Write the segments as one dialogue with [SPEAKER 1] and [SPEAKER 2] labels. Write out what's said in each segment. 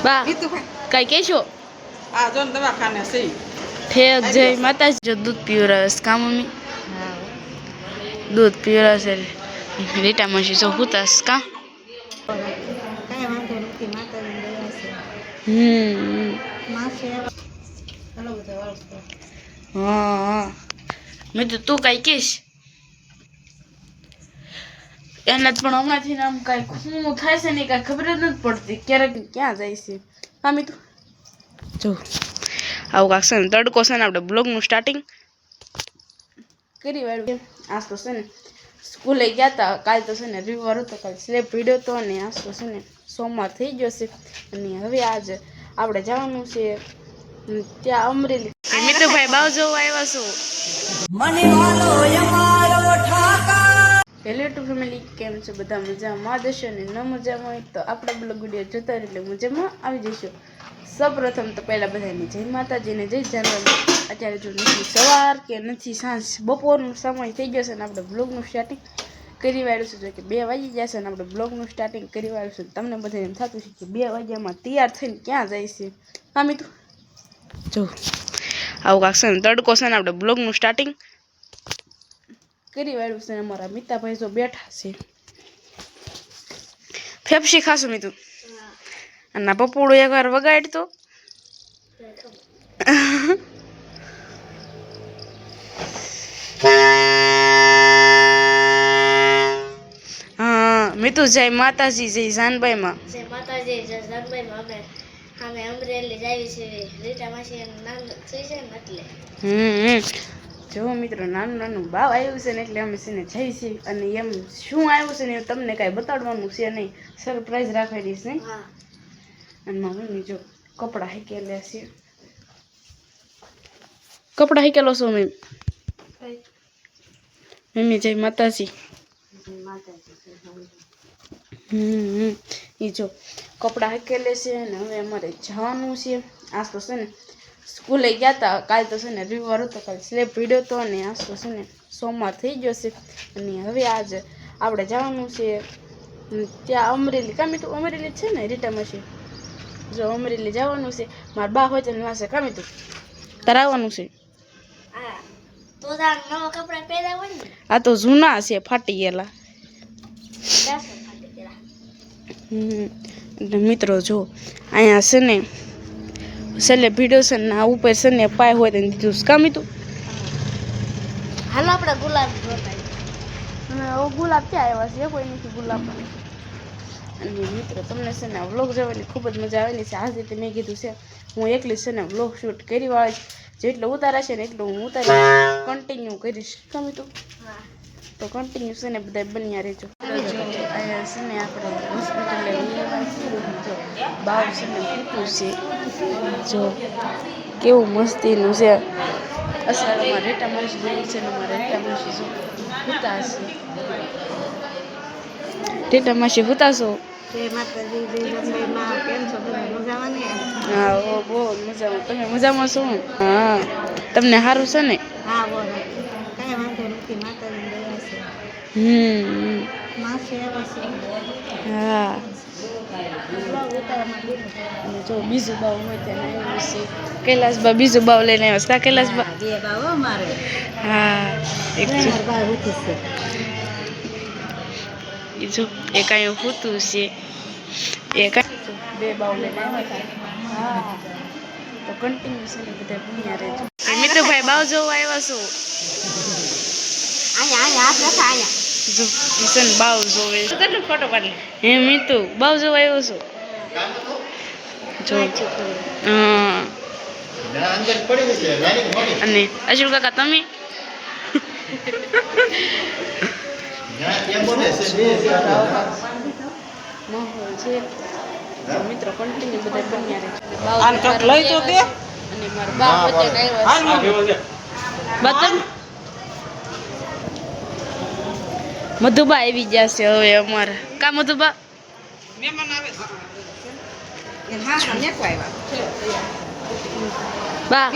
[SPEAKER 1] બા કઈ કહેશો?
[SPEAKER 2] આ જો દવાખાને સહી
[SPEAKER 1] ઠેક જય માતાજી. જો દૂધ પીવરાવે કા મમ્મી? દૂધ પીવરાવશે રીટા મસી જો હુતાસ કા? હા મેં તો તું કઈ કહીશ એને પણ હમણાંથી આમ કઈ શું થાય છે ને કઈ ખબર જ નથી પડતી ક્યારેક ક્યાં જાય છે આમ તો જો આવું કાંક છે ને તડકો છે ને આપણે બ્લોગનું સ્ટાર્ટિંગ કરી વાળું આજ તો છે ને સ્કૂલે ગયા હતા કાલ તો છે ને રવિવાર હતો કાલ સ્લેબ પીડ્યો હતો અને આજ તો છે ને સોમવાર થઈ ગયો છે અને હવે આજ આપણે જવાનું છે ત્યાં અમરેલી. મિત્રભાઈ બાવ જોવા આવ્યા છો. હેલો ટુ ફેમિલી, કેમ છો બધા? મજામાં જશો ને ન મજામાં હોય તો આપણા બ્લોગ વિડીયો જોતા એટલે મજામાં આવી જશો. સૌપ્રથમ તો પહેલાં બધાને જય માતાજીને જય જાનવી. અત્યારે જો નથી સવાર કે નથી સાંજ બપોરનો સમય થઈ ગયો છે ને આપણે બ્લોગનું સ્ટાર્ટિંગ કરી વાળું છે કે 2 વાગી ગયા છે ને આપણે બ્લોગનું સ્ટાર્ટિંગ કરી વાળું છે. તમને બધાને એમ થતું છે કે 2 વાગ્યામાં તૈયાર થઈને ક્યાં જાય છે આમ તો જો આવું કાંક છે ને તડકો છે ને આપણે બ્લોગનું સ્ટાર્ટિંગ કરી વાળું છે. અમારા મિતાભાઈ જો બેઠા છે ફેફસી ખાશું મીતું અને પપોડું એકવાર વગાડ તો હા મીતુ જય માતાજી જય જાનભાઈ માં.
[SPEAKER 3] જય માતાજી જય જાનભાઈ માં. અમે અમરેલી જાવી છે રીટા માસી નામ છે ને એટલે
[SPEAKER 1] જો મિત્રો નાનું નાનું બાવ આવ્યું છે ને એટલે અમે છે ને જઈ છીએ અને એમ શું આવ્યું છે ને તમને કાંઈ બતાડવાનું છે નહીં, સરપ્રાઈઝ રાખેલી છે. અને મારી મમ્મી જો કપડાં હેકેલ્યા છે. કપડાં હેકેલો છો મમ્મી? મમ્મી જય માતાજી. એ જો કપડાં હેકેલે છે ને હવે અમારે જવાનું છે. આજ તો છે ને સ્કૂલે ગયા હતા કાલ તો છે ને રવિવાર હતો કાલ સ્લેબ પીડ્યો હતો અને આજ તો છે ને સોમવાર થઈ ગયો છે અને હવે આજ આપણે જવાનું છે ત્યાં અમરેલી. કામી તું અમરેલી છે ને રીટા મસી જો અમરેલી જવાનું છે. મારા બા હોય તો વાસે કામી તું તારે આવવાનું છે. આ તો જૂના છે ફાટી ગયેલા. મિત્રો જો અહીંયા છે ને છેલ્લે ભીડો છે ને આ ઉપર છે ને પાય હોય તો દીધું કામી તું
[SPEAKER 3] હાલો આપણે ગુલાબ જોતા.
[SPEAKER 1] ગુલાબ ક્યાં આવ્યા છે? કોઈ નથી ગુલાબ. અને મિત્રો તમને છે ને વ્લોગ જોવાની ખૂબ જ મજા આવેલી છે. આ રીતે મેં કીધું છે હું એકલી છે ને વ્લોગ શૂટ કરી વાળીશ. જેટલો ઉતારા છે ને એટલું હું ઉતારી કન્ટિન્યુ કરીશ. કામી તું તો કન્ટિન્યુ છે ને બધા બન્યા રહેજો. અહીંયા છે ને આપણે હોસ્પિટલે જો બાવ છે ને ફૂટું છે જો કેવું મસ્તીનું છે. અસરમાં રેટા માસી જેવું છે ને અમારે રેટા માસી જો હુતા છે. રેટા માસી હુતા છો? હા બહુ મજામાં. તમે મજામાં છો? હા તમને સારું છે ને? હા જો બીજું બાવ હોય ત્યાં આવ્યું છે કૈલાસબા. બીજું બાવ લઈને આવ્યા છે કૈલાસબા? હા એક જો એક અહીંયા હોતું છે એક 2 બાવ લઈને આવ્યા હતા. હા તો કન્ટિન્યુ છે ને બધા ભૂન્યા રહેજો. મિત્રભાઈ બાવ જોવા આવ્યા છો? જો કિશન બાવ જોવે કેટલો ફોટો પાડી. હે મિતુ બાવ જોવા આવ્યો છો? જો હા અને અશુલ કાકા તમે? મિત્રો કન્ટિન્યુ બધા બન્યા રહે. અને મારા બા વચ્ચે આવ્યા મધુબા આવી ગયા છે હવે અમારે કા મધુબા બા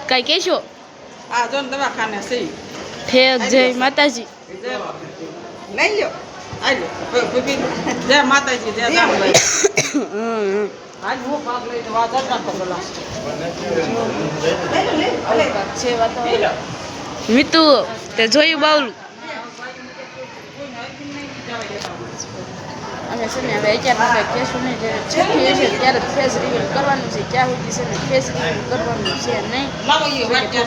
[SPEAKER 1] કઈ કહેશો?
[SPEAKER 2] આ જો દવાખાને સહી
[SPEAKER 1] ઠેક જય માતાજી.
[SPEAKER 2] લઈ લ્યો જય માતાજી જય જાનભાઈ. આજ હું ભાગ લઈ તો વાત જ રાખો પેલા
[SPEAKER 1] આવું કાંક છે વાતાવરણ. મિતુ તે જોયું બાવલું? અમે છે ને હવે અત્યારે કહેશું નહીં, જ્યારે છઠ્ઠી હશે ત્યારે ફેસ રિવીલ કરવાનું છે. ત્યાં સુધી છે ને ફેસ રિવીલ કરવાનું છે નહીં.
[SPEAKER 2] લાવો એ વાત છે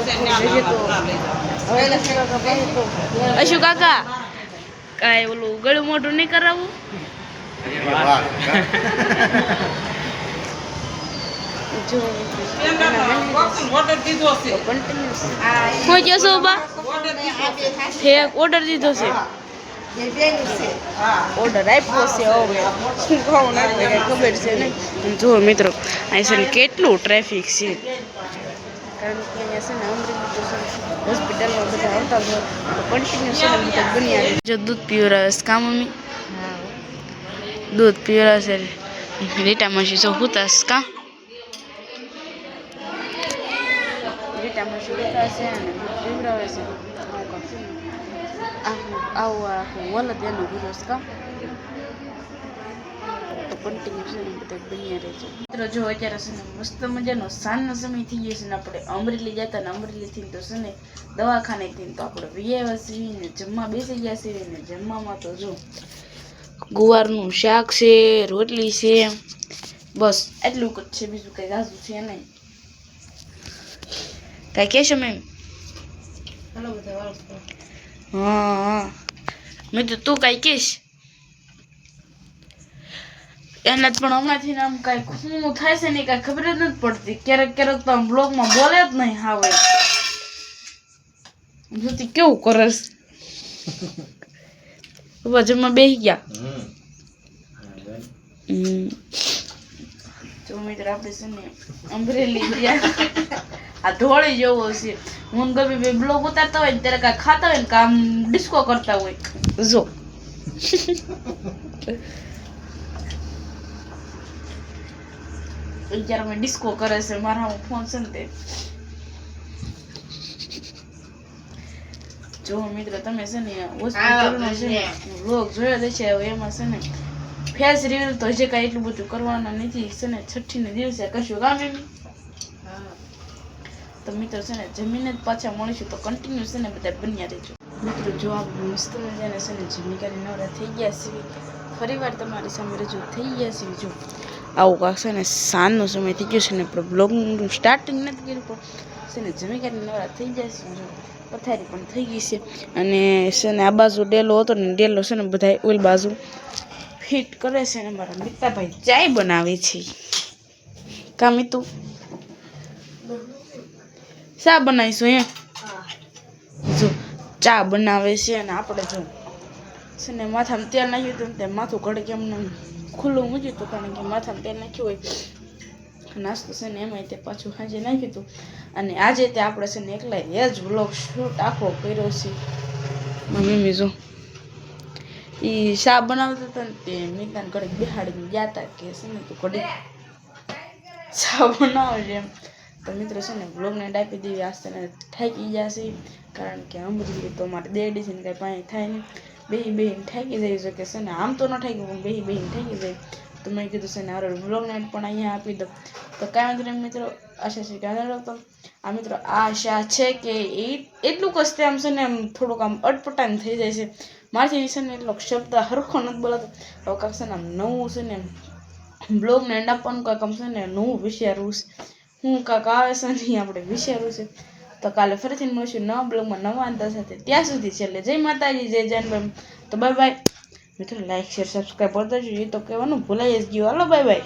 [SPEAKER 1] અશુ કાકા કાંઈ ઓલું ગળું મોઢું નહીં કરાવવું? જો
[SPEAKER 2] ઓર્ડર દીધો છે
[SPEAKER 1] કન્ટિન્યુઅસ હું જશો બા ઓર્ડર દીધો છે, ઓર્ડર આપ્યો છે. હવે શું કહું ના કઈ ખબર છે નહીં. જો મિત્રો અહીં છે ને કેટલું ટ્રાફિક છે, કારણ કે અહીંયા છે ને અમરેલી હોસ્પિટલમાં બધા આવતા હોય તો કન્ટિન્યુ છે ને બધા બની આવે. જો દૂધ પીવડાવે કા મમ્મી? દૂધ પીવડાવશે રીટા માસી. જો હુતાસ કા રીટા માસી હુતાશે અને દૂધ પીવડાવે છે. આવું આખું વલદ એનો વિરોધ કા તો કન્ટિન્યુ છે ને બધા બન્યા રહે છે. મિત્રો જો અત્યારે છે ને મસ્ત મજાનો સાંજનો સમય થઈ ગયો છે ને આપણે અમરેલી જતા ને અમરેલીથી તો છે ને દવાખાનેથી તો આપણે વિયાવા સીવીને જમવા બેસી ગયા છીએ ને જમવામાં તો જો ગુવારનું શાક છે, રોટલી છે, બસ એટલું જ છે, બીજું કંઈ ગાજું છે નહીં. કાંઈ કહેશો મેમ? હા મેં તો તું કાંઈ કહીશ એના જ પણ હમણાંથી આમ કાંઈ શું થાય છે ને કાંઈ ખબર જ નથી પડતી. ક્યારેક ક્યારેક તો આમ બ્લોગમાં બોલે જ નહીં. હા ભાઈ જોતી કેવું કરસ જમવા બેસી ગયા. તો મિત્ર આપણે છે ને અમરેલી ગયા. આ ઢોળી જેવો છે. હું ગમે બે બ્લોગ ઉતારતા હોય ને ત્યારે કાંઈ ખાતા હોય ને કામ ડિસ્કો કરતા હોય. જો અત્યારે અમે ડિસ્કો કરે છે. મારા ફોન છે ને તે જો મિત્રો તમે છે ને હોસ્પિટલનો છે ને વ્લોગ જોયો જ છે. હવે એમાં છે ને ફેસ રિવીલ તો હજી કાંઈ એટલું બધું કરવાના નથી છે ને. છઠ્ઠીને દિવસે કશું કામ એમ તો મિત્રો છે ને જમીને જ પાછા મળીશું તો કન્ટિન્યુ છે ને બધા બન્યા રહેજો. મિત્રો જો આપણે મસ્ત મજાને છે ને જમી કરી નવરા થઈ ગયા છીએ. ફરી વાર તમારી સામે રજૂ થઈ ગયા છીએ. જો આવું કાંક છે ને સાંજનો સમય થઈ ગયો છે ને આપણે બ્લોગનું સ્ટાર્ટિંગ નથી કર્યું પણ છે ને જમી કરીને નવરા થઈ ગયા છે. જો પથારી પણ થઈ ગઈ છે અને છે ને આ બાજુ ડેલો હતો ને ડેલો છે ને બધા ઓલ બાજુ ફિટ કરે છે ને મારા મિત્તાભાઈ ચાય બનાવે છે. કા મિતુ ચા બનાવીશું એમ? જો ચા બનાવે છે અને આપણે જો છે ને માથામાં તેલ નાખ્યું હતું ને તે માથું ઘડે કેમ ખુલ્લું મૂક્યું હતું, કારણ કે માથામાં તેલ નાખ્યું હોય નાસ્તો છે ને એમાંય તે પાછું સાંજે નાખ્યું હતું. અને આજે તે આપણે છે ને એકલા એ જ વ્લોગ શૂટ આખો કર્યો છે. મમ્મી જો એ શા બનાવતા હતા ને તે મીતાને ઘડીક બેહાડીને ગયા હતા કે છે ને તું ઘડીક શા બનાવજે એમ. તો મિત્રો છે ને વ્લોગને ડાપી દેવી આસ્તે ને થાકી જશે, કારણ કે અમરેલી તો મારે દેડી છે ને કાંઈ પાણી થાય નહીં. બેહીને થાકી જાય છે કે છે ને આમ તો ન થાકી પણ બેહીને થાકી જાય. તો મેં કીધું છે ને હારો વ્લોગ નાઇટ પણ અહીંયા આપી દો. તો કાંઈ વાંધો નહીં મિત્રો, આશા છે કે તો આ મિત્રો આશા છે કે એટલું કસ્તે આમ છે ને આમ થોડુંક આમ અટપટાઈને થઈ જાય છે મારથી છે ને એટલો શબ્દ હરખો નથી બોલાતો. હવે કાંક છે ને આમ નવું છે ને બ્લોગને એન્ડ આપવાનું કાંક આમ છે ને નવું વિચારવું છે. હું કાંક આવે છે નહીં આપણે વિચારવું છે. તો કાલે ફરીથી મળીશું નવા બ્લોગમાં નવા અંતર સાથે. ત્યાં સુધી છેલ્લે જય માતાજી, જય જાનભાઈ. તો બાય બાય મિત્રો. લાઈક શેર સબસ્ક્રાઈબ કરતા જજો. એ તો કહેવાનું ભૂલાઈ જ ગયું. હાલો બાય બાય.